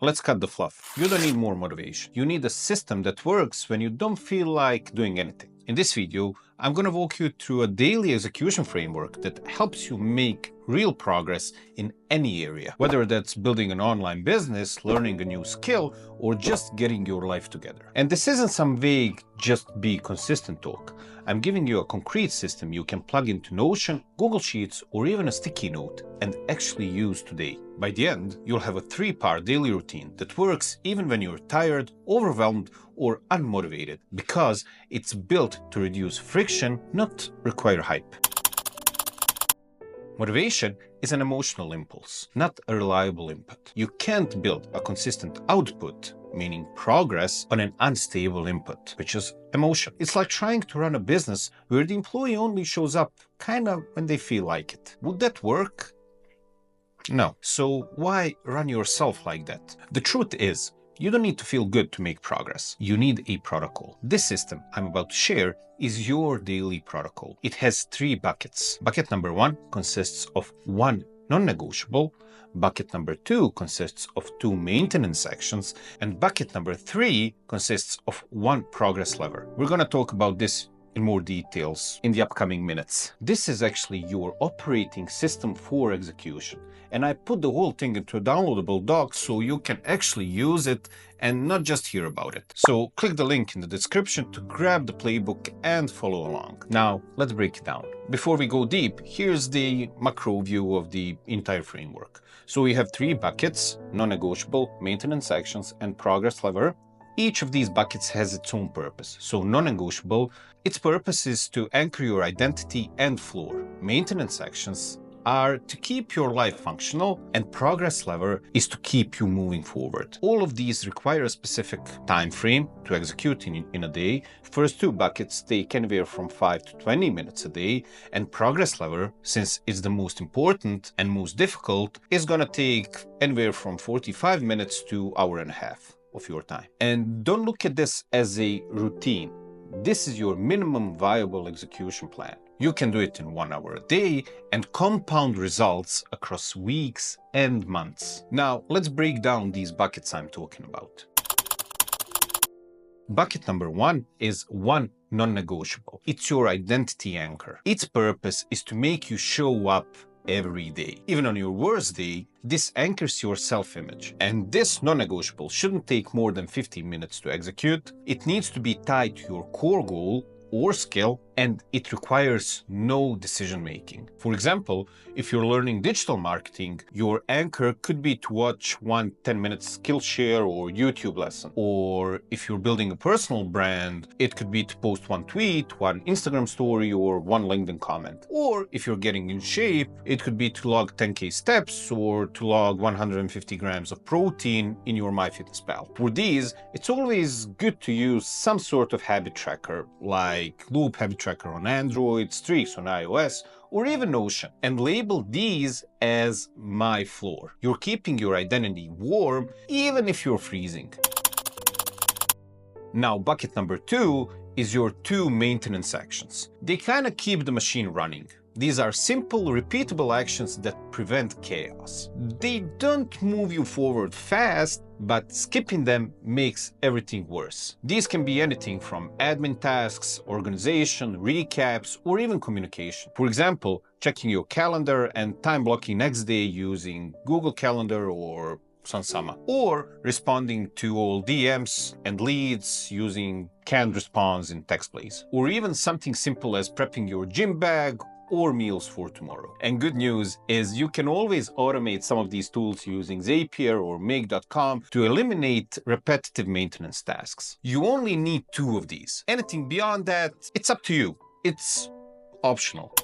let's cut the fluff. You don't need more motivation. You need a system that works when you don't feel like doing anything. In this video, I'm going to walk you through a daily execution framework that helps you make real progress in any area, whether that's building an online business, learning a new skill, or just getting your life together. And this isn't some vague, just be consistent talk. I'm giving you a concrete system you can plug into Notion, Google Sheets, or even a sticky note and actually use today. By the end, you'll have a 3-part daily routine that works even when you're tired, overwhelmed, or unmotivated, because it's built to reduce friction, not require hype. Motivation is an emotional impulse, not a reliable input. You can't build a consistent output, meaning progress, on an unstable input, which is emotion. It's like trying to run a business where the employee only shows up kinda when they feel like it. Would that work? No. So why run yourself like that? The truth is, you don't need to feel good to make progress. You need a protocol. This system I'm about to share is your daily protocol. It has 3 buckets. Bucket number 1 consists of 1 non-negotiable. Bucket number 2 consists of 2 maintenance actions. And bucket number 3 consists of 1 progress lever. We're going to talk about this in more details in the upcoming minutes. This is actually your operating system for execution. And I put the whole thing into a downloadable doc so you can actually use it and not just hear about it. So click the link in the description to grab the playbook and follow along. Now, let's break it down. Before we go deep, here's the macro view of the entire framework. So we have 3 buckets: non-negotiable, maintenance actions, and progress lever. Each of these buckets has its own purpose. So non-negotiable, its purpose is to anchor your identity and floor. Maintenance actions are to keep your life functional, and progress lever is to keep you moving forward. All of these require a specific time frame to execute in a day. First 2 buckets take anywhere from 5 to 20 minutes a day, and progress lever, since it's the most important and most difficult, is gonna take anywhere from 45 minutes to hour and a half of your time. And don't look at this as a routine. This is your minimum viable execution plan. You can do it in 1 hour a day and compound results across weeks and months. Now, let's break down these buckets I'm talking about. Bucket number 1 is 1 non-negotiable. It's your identity anchor. Its purpose is to make you show up every day. Even on your worst day, this anchors your self-image. And this non-negotiable shouldn't take more than 15 minutes to execute. It needs to be tied to your core goal or skill, and it requires no decision making. For example, if you're learning digital marketing, your anchor could be to watch 1 10-minute Skillshare or YouTube lesson. Or if you're building a personal brand, it could be to post 1 tweet, 1 Instagram story, or 1 LinkedIn comment. Or if you're getting in shape, it could be to log 10K steps or to log 150 grams of protein in your MyFitnessPal. For these, it's always good to use some sort of habit tracker, like Loop habit tracker on Android, Streaks on iOS, or even Notion, and label these as my floor. You're keeping your identity warm even if you're freezing. Now, bucket number 2 is your 2 maintenance actions. They kind of keep the machine running. These are simple, repeatable actions that prevent chaos. They don't move you forward fast, but skipping them makes everything worse. These can be anything from admin tasks, organization, recaps, or even communication. For example, checking your calendar and time blocking next day using Google Calendar or Sansama, or responding to all DMs and leads using canned response in TextBlaze, or even something simple as prepping your gym bag or meals for tomorrow. And good news is you can always automate some of these tools using Zapier or Make.com to eliminate repetitive maintenance tasks. You only need 2 of these. Anything beyond that, it's up to you. It's optional.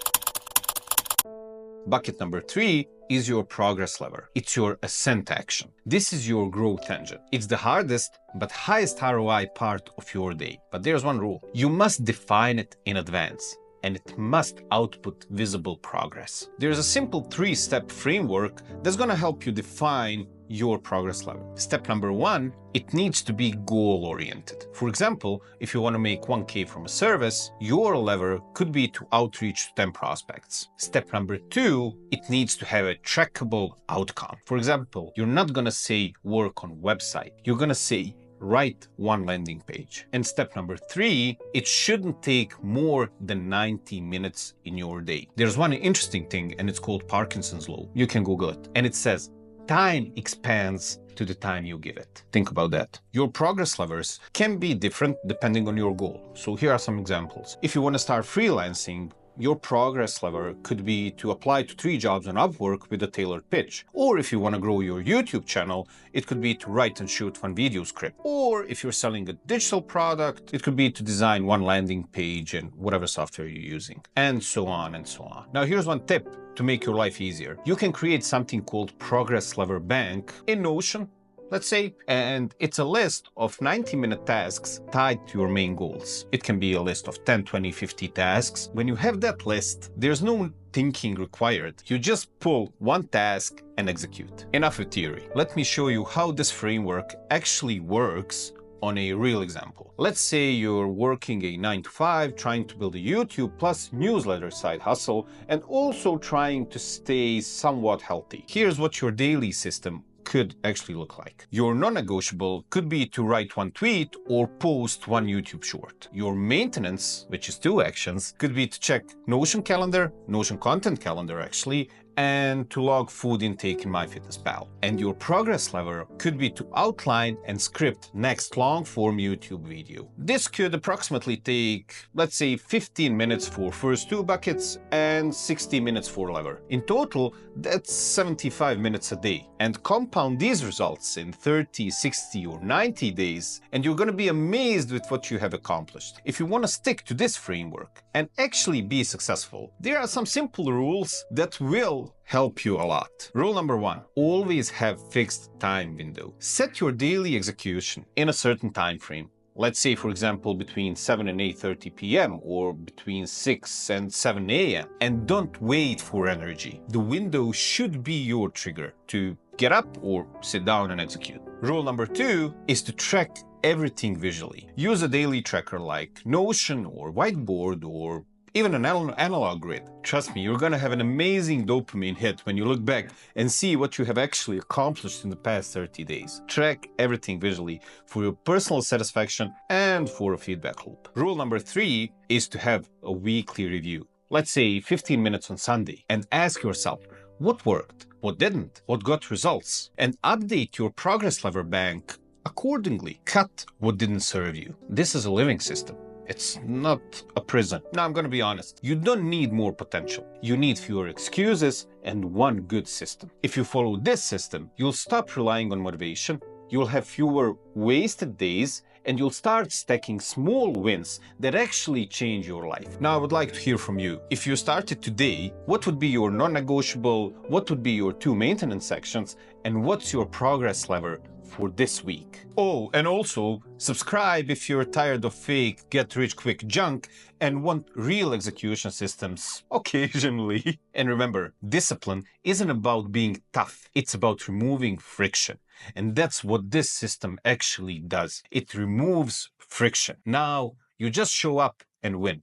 Bucket number 3 is your progress lever. It's your ascent action. This is your growth engine. It's the hardest but highest ROI part of your day. But there's one rule. You must define it in advance and it must output visible progress. There's a simple 3-step framework that's going to help you define your progress level. Step number 1, it needs to be goal-oriented. For example, if you want to make 1K from a service, your lever could be to outreach to 10 prospects. Step number 2, it needs to have a trackable outcome. For example, you're not going to say work on website. You're going to say write 1 landing page. And step number 3, it shouldn't take more than 90 minutes in your day. There's one interesting thing, and it's called Parkinson's law. You can Google it. And it says, time expands to the time you give it. Think about that. Your progress levers can be different depending on your goal. So here are some examples. If you want to start freelancing, your progress lever could be to apply to 3 jobs on Upwork with a tailored pitch. Or if you want to grow your YouTube channel, it could be to write and shoot 1 video script. Or if you're selling a digital product, it could be to design 1 landing page in whatever software you're using, and so on and so on. Now here's one tip to make your life easier. You can create something called Progress Lever Bank in Notion, let's say, and it's a list of 90-minute tasks tied to your main goals. It can be a list of 10, 20, 50 tasks. When you have that list, there's no thinking required. You just pull 1 task and execute. Enough with theory. Let me show you how this framework actually works on a real example. Let's say you're working a 9-to-5, trying to build a YouTube plus newsletter side hustle, and also trying to stay somewhat healthy. Here's what your daily system could actually look like. Your non-negotiable could be to write 1 tweet or post 1 YouTube short. Your maintenance, which is 2 actions, could be to check Notion calendar, Notion content calendar actually, and to log food intake in MyFitnessPal. And your progress lever could be to outline and script next long-form YouTube video. This could approximately take, let's say, 15 minutes for first 2 buckets and 60 minutes for lever. In total, that's 75 minutes a day. And compound these results in 30, 60, or 90 days, and you're going to be amazed with what you have accomplished. If you want to stick to this framework and actually be successful, there are some simple rules that will help you a lot. Rule number 1, always have fixed time window. Set your daily execution in a certain time frame. Let's say, for example, between 7 and 8:30 p.m. or between 6 and 7 a.m. And don't wait for energy. The window should be your trigger to get up or sit down and execute. Rule number 2 is to track everything visually. Use a daily tracker like Notion or Whiteboard or even an analog grid. Trust me, you're gonna have an amazing dopamine hit when you look back and see what you have actually accomplished in the past 30 days. Track everything visually for your personal satisfaction and for a feedback loop. Rule number 3 is to have a weekly review. Let's say 15 minutes on Sunday, and ask yourself, what worked, what didn't, what got results, and update your progress lever bank accordingly. Cut what didn't serve you. This is a living system. It's not a prison. Now, I'm going to be honest. You don't need more potential. You need fewer excuses and 1 good system. If you follow this system, you'll stop relying on motivation, you'll have fewer wasted days, and you'll start stacking small wins that actually change your life. Now, I would like to hear from you. If you started today, what would be your non-negotiable? What would be your 2 maintenance sections? And what's your progress lever for this week? Oh, and also subscribe if you're tired of fake get-rich-quick junk and want real execution systems occasionally. And remember, discipline isn't about being tough. It's about removing friction. And that's what this system actually does. It removes friction. Now, you just show up and win.